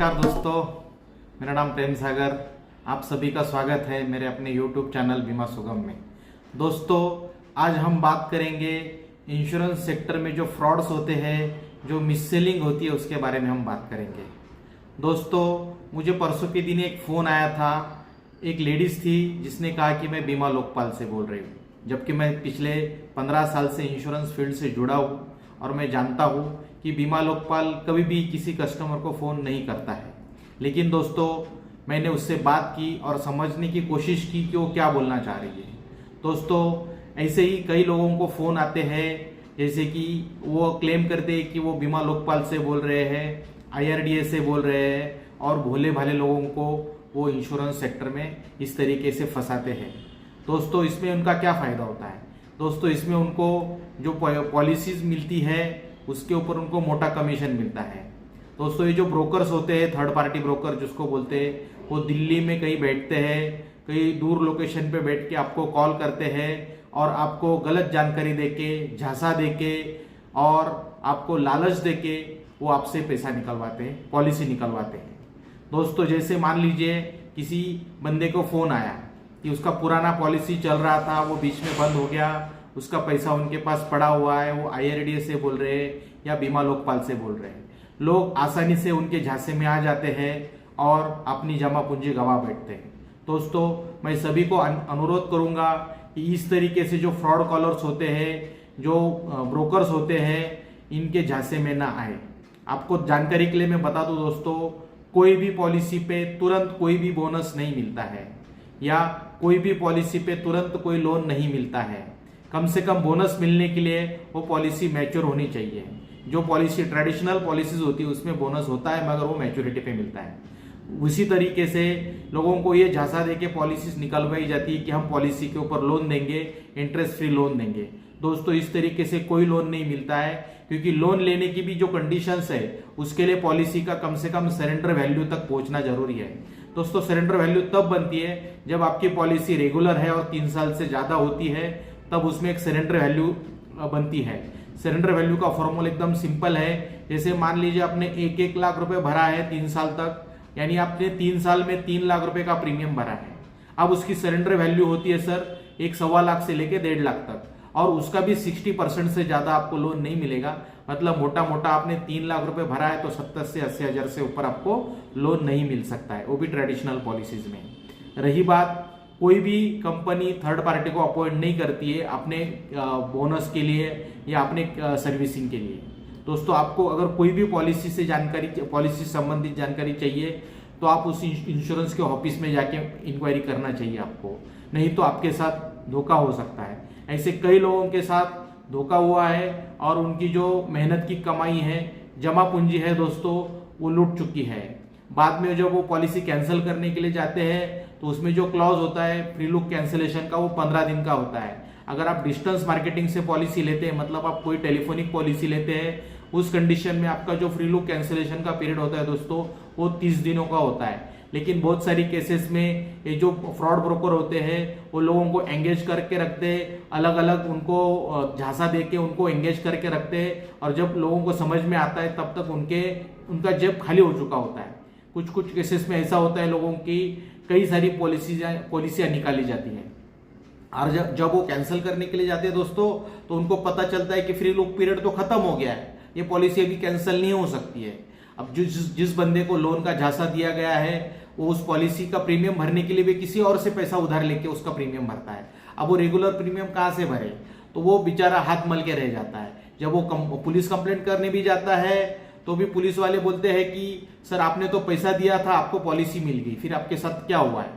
नमस्कार दोस्तों, मेरा नाम प्रेम सागर। आप सभी का स्वागत है मेरे अपने YouTube चैनल बीमा सुगम में। दोस्तों, आज हम बात करेंगे इंश्योरेंस सेक्टर में जो फ्रॉड्स होते हैं, जो मिससेलिंग होती है, उसके बारे में हम बात करेंगे। दोस्तों, मुझे परसों के दिन एक फ़ोन आया था। एक लेडीज़ थी जिसने कहा कि मैं बीमा लोकपाल से बोल रही हूँ, जबकि मैं पिछले 15 साल से इंश्योरेंस फील्ड से जुड़ा हूँ और मैं जानता हूँ कि बीमा लोकपाल कभी भी किसी कस्टमर को फ़ोन नहीं करता है। लेकिन दोस्तों, मैंने उससे बात की और समझने की कोशिश की कि वो क्या बोलना चाह रही है। दोस्तों, ऐसे ही कई लोगों को फ़ोन आते हैं, जैसे कि वो क्लेम करते हैं कि वो बीमा लोकपाल से बोल रहे हैं, IRDA से बोल रहे हैं, और भोले भाले लोगों को वो इंश्योरेंस सेक्टर में इस तरीके से फंसाते हैं। दोस्तों, इसमें उनका क्या फ़ायदा होता है? दोस्तों, इसमें उनको जो पॉलिसीज मिलती है उसके ऊपर उनको मोटा कमीशन मिलता है। दोस्तों, ये जो ब्रोकर्स होते हैं, थर्ड पार्टी ब्रोकर जिसको बोलते हैं, वो दिल्ली में कहीं बैठते हैं, कहीं दूर लोकेशन पे बैठ के आपको कॉल करते हैं और आपको गलत जानकारी देके, झांसा देके और आपको लालच देके वो आपसे पैसा निकलवाते हैं, पॉलिसी निकलवाते हैं। दोस्तों, जैसे मान लीजिए किसी बंदे को फ़ोन आया कि उसका पुराना पॉलिसी चल रहा था, वो बीच में बंद हो गया, उसका पैसा उनके पास पड़ा हुआ है, वो IRDA से बोल रहे हैं या बीमा लोकपाल से बोल रहे हैं। लोग आसानी से उनके झांसे में आ जाते हैं और अपनी जमा पूंजी गंवा बैठते हैं। दोस्तों, मैं सभी को अनुरोध करूंगा कि इस तरीके से जो फ्रॉड कॉलर्स होते हैं, जो ब्रोकर्स होते हैं, इनके झांसे में ना आए। आपको जानकारी के लिए मैं बता दूं दोस्तों, कोई भी पॉलिसी पे तुरंत कोई भी बोनस नहीं मिलता है या कोई भी पॉलिसी पे तुरंत कोई लोन नहीं मिलता है। कम से कम बोनस मिलने के लिए वो पॉलिसी मैच्योर होनी चाहिए। जो पॉलिसी ट्रेडिशनल पॉलिसीज होती है उसमें बोनस होता है, मगर वो मैच्योरिटी पे मिलता है। उसी तरीके से लोगों को ये झांसा दे के पॉलिसीज निकलवाई जाती है कि हम पॉलिसी के ऊपर लोन देंगे, इंटरेस्ट फ्री लोन देंगे। दोस्तों, इस तरीके से कोई लोन नहीं मिलता है, क्योंकि लोन लेने की भी जो कंडीशंस है उसके लिए पॉलिसी का कम से कम सरेंडर वैल्यू तक पहुंचना जरूरी है। दोस्तों, सरेंडर वैल्यू तब बनती है जब आपकी पॉलिसी रेगुलर है और 3 साल से ज्यादा होती है, तब उसमें एक सरेंडर वैल्यू बनती है। सरेंडर वैल्यू का फॉर्मूला एकदम सिंपल है। जैसे मान लीजिए आपने 1-1 लाख रुपए भरा है 3 साल तक, यानी आपने 3 साल में 3 लाख रुपए का प्रीमियम भरा है। अब उसकी सरेंडर वैल्यू होती है सर 1.25 लाख से लेके 1.5 लाख तक, और उसका भी 60% से ज्यादा आपको लोन नहीं मिलेगा। मतलब मोटा मोटा आपने 3 लाख रुपए भरा है तो 70 से 80 हजार से ऊपर आपको लोन नहीं मिल सकता है, वो भी ट्रेडिशनल पॉलिसीज में। रही बात, कोई भी कंपनी थर्ड पार्टी को अपॉइंट नहीं करती है अपने बोनस के लिए या अपने सर्विसिंग के लिए। दोस्तों, आपको अगर कोई भी पॉलिसी से जानकारी, पॉलिसी संबंधित जानकारी चाहिए तो आप उस इंश्योरेंस के ऑफिस में जाके इंक्वायरी करना चाहिए आपको, नहीं तो आपके साथ धोखा हो सकता है। ऐसे कई लोगों के साथ धोखा हुआ है और उनकी जो मेहनत की कमाई है, जमा पूंजी है दोस्तों, वो लूट चुकी है। बाद में जब वो पॉलिसी कैंसिल करने के लिए जाते हैं तो उसमें जो क्लॉज होता है फ्री लुक कैंसिलेशन का, वो 15 दिन का होता है। अगर आप डिस्टेंस मार्केटिंग से पॉलिसी लेते हैं, मतलब आप कोई टेलीफोनिक पॉलिसी लेते हैं, उस कंडीशन में आपका जो फ्री लुक कैंसिलेशन का पीरियड होता है दोस्तों, वो 30 दिनों का होता है। लेकिन बहुत सारी केसेस में ये जो फ्रॉड ब्रोकर होते हैं वो लोगों को एंगेज करके रखते हैं, अलग अलग उनको झांसा दे के उनको एंगेज करके रखते हैं, और जब लोगों को समझ में आता है तब तक उनका जेब खाली हो चुका होता है। कुछ केसेस में ऐसा होता है, लोगों की कई सारी पॉलिसियां निकाली जाती हैं, और जब वो कैंसिल करने के लिए जाते हैं दोस्तों, तो उनको पता चलता है कि फ्री लुक पीरियड तो खत्म हो गया है, ये पॉलिसी अभी कैंसिल नहीं हो सकती है। अब जिस बंदे को लोन का झांसा दिया गया है, वो उस पॉलिसी का प्रीमियम भरने के लिए भी किसी और से पैसा उधार लेके उसका प्रीमियम भरता है। अब वो रेगुलर प्रीमियम कहाँ से भरे? तो वो बेचारा हाथ मल के रह जाता है। जब वो पुलिस कंप्लेंट करने भी जाता है तो भी पुलिस वाले बोलते हैं कि सर आपने तो पैसा दिया था, आपको पॉलिसी मिल गई, फिर आपके साथ क्या हुआ है?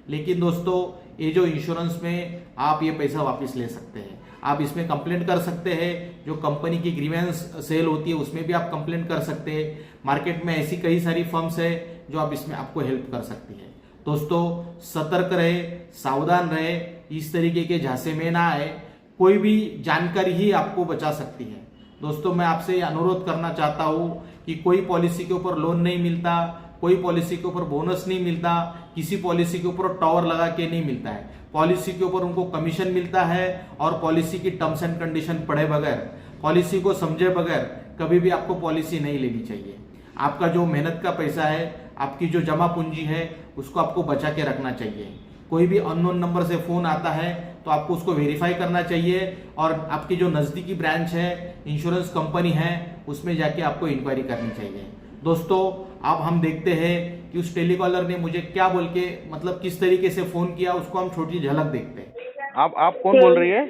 लेकिन दोस्तों, ये जो इंश्योरेंस में आप ये पैसा वापस ले सकते हैं, आप इसमें कंप्लेंट कर सकते हैं। जो कंपनी की ग्रीवेंस सेल होती है उसमें भी आप कंप्लेंट कर सकते हैं। मार्केट में ऐसी कई सारी फर्म्स है जो आप इसमें आपको हेल्प कर सकती है। दोस्तों, सतर्क रहे, सावधान रहे, इस तरीके के झांसे में ना आए। कोई भी जानकारी ही आपको बचा सकती है। दोस्तों, मैं आपसे अनुरोध करना चाहता हूं कि कोई पॉलिसी के ऊपर लोन नहीं मिलता, कोई पॉलिसी के ऊपर बोनस नहीं मिलता, किसी पॉलिसी के ऊपर टॉवर लगा के नहीं मिलता है। पॉलिसी के ऊपर उनको कमीशन मिलता है, और पॉलिसी की टर्म्स एंड कंडीशन पढ़े बगैर, पॉलिसी को समझे बगैर कभी भी आपको पॉलिसी नहीं लेनी चाहिए। आपका जो मेहनत का पैसा है, आपकी जो जमा पूंजी है, उसको आपको बचा के रखना चाहिए। कोई भी अननोन नंबर से फोन आता है तो आपको उसको वेरीफाई करना चाहिए और आपकी जो नजदीकी ब्रांच है, इंश्योरेंस कंपनी है, उसमें जाके आपको इंक्वायरी करनी चाहिए। दोस्तों, अब हम देखते हैं कि उस टेलीकॉलर ने मुझे क्या बोल के, मतलब किस तरीके से फोन किया, उसको हम छोटी झलक देखते हैं। आप कौन बोल रही है?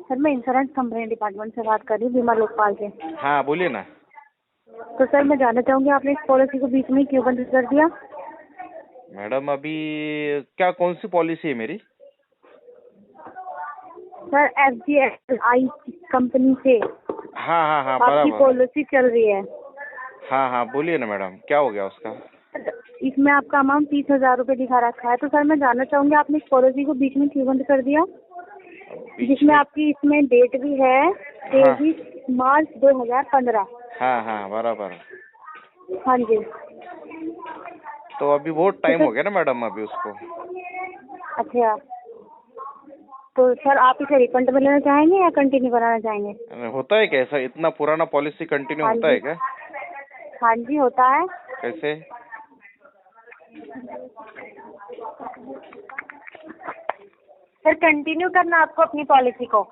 सर मैं इंश्योरेंस कंपनी डिपार्टमेंट से बात कर रही हूँ, बीमा लोकपाल से। हाँ बोलिए ना। तो सर मैं जानना चाहूंगी आपने इस पॉलिसी को बीच में क्यों बंद कर दिया? मैडम अभी क्या कौन सी पॉलिसी है मेरी? सर FGI कंपनी से हाँ हाँ हाँ आपकी बराबर। पॉलिसी चल रही है। हाँ हाँ बोलिए ना मैडम, क्या हो गया उसका? इसमें आपका अमाउंट 30,000 रुपये दिखा रखा है। तो सर मैं जानना चाहूंगी आपने इस पॉलिसी को बीच में क्यों बंद कर दिया, जिसमें आपकी इसमें डेट भी है 23 मार्च 2015। हाँ हाँ बराबर। हाँ जी। तो अभी बहुत टाइम हो गया ना मैडम अभी उसको। अच्छा, तो सर आप इसे रिफंड में लेना चाहेंगे या कंटिन्यू कराना चाहेंगे? होता है क्या ऐसा? इतना पुराना पॉलिसी कंटिन्यू हाँ होता जी। है क्या? हाँ जी होता है। कैसे? सर कंटिन्यू करना आपको अपनी पॉलिसी को।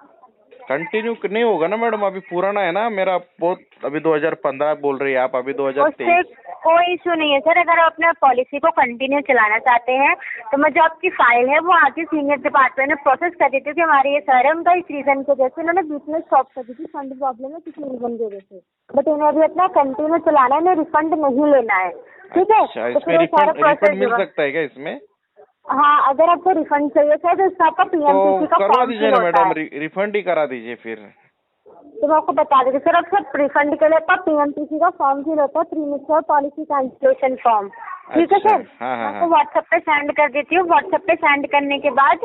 कंटिन्यू नहीं होगा ना मैडम, अभी पुराना है ना मेरा बहुत। अभी 2015 बोल रही है आप, अभी 2023। उससे कोई इशू नहीं है सर। अगर आप अपने पॉलिसी को कंटिन्यू चलाना चाहते हैं तो मैं जो आपकी फाइल है वो आगे सीनियर डिपार्टमेंट में प्रोसेस कर दी थी कि हमारे ये सर है, उनका इस रीजन की वजह से उन्होंने बीच में स्टॉप कर दी थी, फंड प्रॉब्लम है किसी रीजन की वजह से। बट इन्हें अभी अपना कंटिन्यू चलाना है, इन्हें रिफंड नहीं लेना है। ठीक है? अच्छा, तो इसमें फिर वो सारा रिफंड मिल प्रोसेस, सकता है क्या इसमें? हाँ अगर आपको रिफंड चाहिए सर तो इसका आपका तो PMPC का करवा फॉर्म दीजिए फिल ना होता मैडम, है। रिफंड ही करा दीजिए फिर। तो मैं आपको बता देती सर, अब सर रिफंड के लिए आपका PMPC का फॉर्म फिल होता है, प्रीमिक्योर पॉलिसी कैंसिलेशन फॉर्म। ठीक है अच्छा, सर? हाँ हाँ मैं आपको हाँ। व्हाट्सएप पे सेंड कर देती हूँ। व्हाट्सएप पे सेंड करने के बाद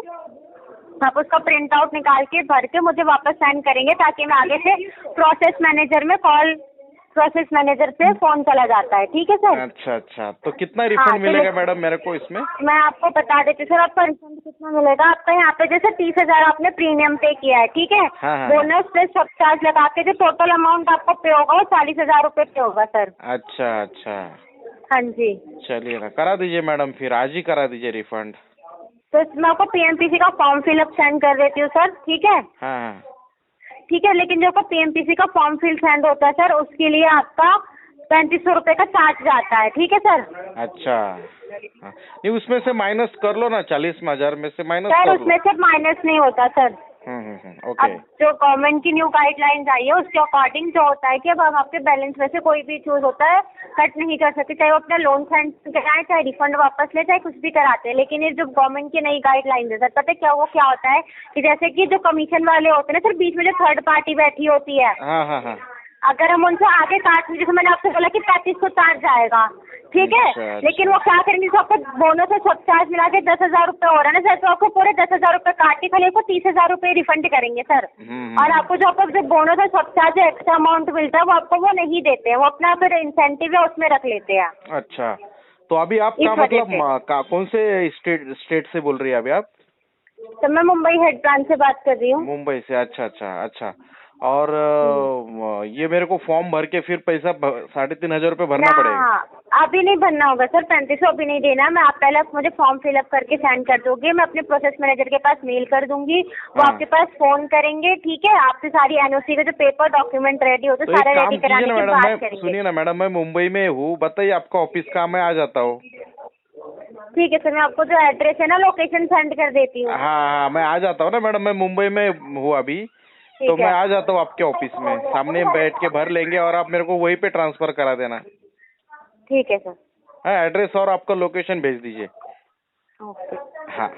आप उसका प्रिंट आउट निकाल के भर के मुझे वापस सेंड करेंगे, ताकि मैं आगे से प्रोसेस मैनेजर पे फोन चला जाता है। ठीक है सर? अच्छा अच्छा, तो कितना हाँ, रिफंड मिलेगा चलिए। मैडम मेरे को इसमें? मैं आपको बता देती हूँ सर, आपका रिफंड कितना मिलेगा। आपका यहाँ पे जैसे 30,000 आपने प्रीमियम पे किया है, ठीक है? हाँ, हाँ। बोनस प्लस सब चार्ज लगा के जो टोटल अमाउंट आपको पे होगा वो 40,000 रुपये पे होगा सर। अच्छा अच्छा, हाँ जी। चलिए ना, करा दीजिए मैडम, फिर आज ही करा दीजिए रिफंड। तो मैं आपको PMPC का फॉर्म फिलअप सेंड कर देती हूँ सर। ठीक है? हाँ हाँ। ठीक है, लेकिन जो आपका PMPC का फॉर्म फिल सेंड होता है सर, उसके लिए आपका 3500 रुपये का चार्ज जाता है। ठीक है सर? अच्छा हाँ। नहीं उसमें से माइनस कर लो ना, 40,000 में से माइनस सर कर उसमें लो। से माइनस नहीं होता सर। ओके। अब जो गवर्नमेंट की न्यू गाइडलाइंस आई है उसके अकॉर्डिंग जो होता है कि अब आपके बैलेंस में से कोई भी चूज होता है कट नहीं कर सकते, चाहे वो अपना लोन सेंड कराए, चाहे रिफंड वापस ले, चाहे कुछ भी कराते हैं। लेकिन ये जो गवर्नमेंट की नई गाइडलाइंस है सर, पता है क्या होता है कि जैसे कि जो कमीशन वाले होते हैं ना सर, बीच में जो थर्ड पार्टी बैठी होती है, हाँ हाँ हाँ। अगर हम उनसे आगे काट लें, जैसे मैंने आपसे बोला कि 3500 चार्ज जाएगा, ठीक है? अच्छा, लेकिन वो क्या करेंगे, तो आपको बोनस और सब चार्ज मिला के 10,000 रुपये हो रहा है ना सर, तो आपको पूरे 10,000 रुपये काट के खाली आपको 30,000 रुपये रिफंड करेंगे सर। और आपको जो आपको जो बोनस और सब चार्ज एक्स्ट्रा अमाउंट मिलता है वो आपको वो नहीं देते हैं, वो अपना फिर इंसेंटिव है उसमें रख लेते हैं। अच्छा, तो अभी आपका इस वजह मतलब कौन से स्टेट से बोल रही है अभी आप? तो मैं मुंबई हेड ब्रांच से बात कर रही हूँ। मुंबई से? अच्छा अच्छा अच्छा। और ये मेरे को फॉर्म भर के फिर पैसा 3,500 रुपये भरना पड़ेगा? अभी नहीं भरना होगा सर, 3500 अभी नहीं देना। मैं आप पहले मुझे फॉर्म फिलअप करके सेंड कर दोगे, मैं अपने प्रोसेस मैनेजर के पास मेल कर दूंगी, वो हाँ। आपके पास फोन करेंगे। ठीक है? आपसे सारी NOC के जो पेपर डॉक्यूमेंट रेडी होते तो एक सारे काम रेडी कीजिए कराने ना के मैडम, बाद मैं करेंगे। सुनिए ना मैडम, मैं मुंबई में हूँ, बताइए आपका ऑफिस कहाँ, मैं आ जाता हूँ। ठीक है सर, मैं आपको जो एड्रेस है ना लोकेशन सेंड कर देती हूँ। हाँ हाँ, मैं आ जाता हूँ ना मैडम, मैं मुंबई में हूँ अभी, तो मैं आ जाता हूँ आपके ऑफिस में, सामने बैठ के भर लेंगे और आप मेरे को वहीं पे ट्रांसफर करा देना। ठीक है सर। हाँ, एड्रेस और आपका लोकेशन भेज दीजिए। ओके। हाँ।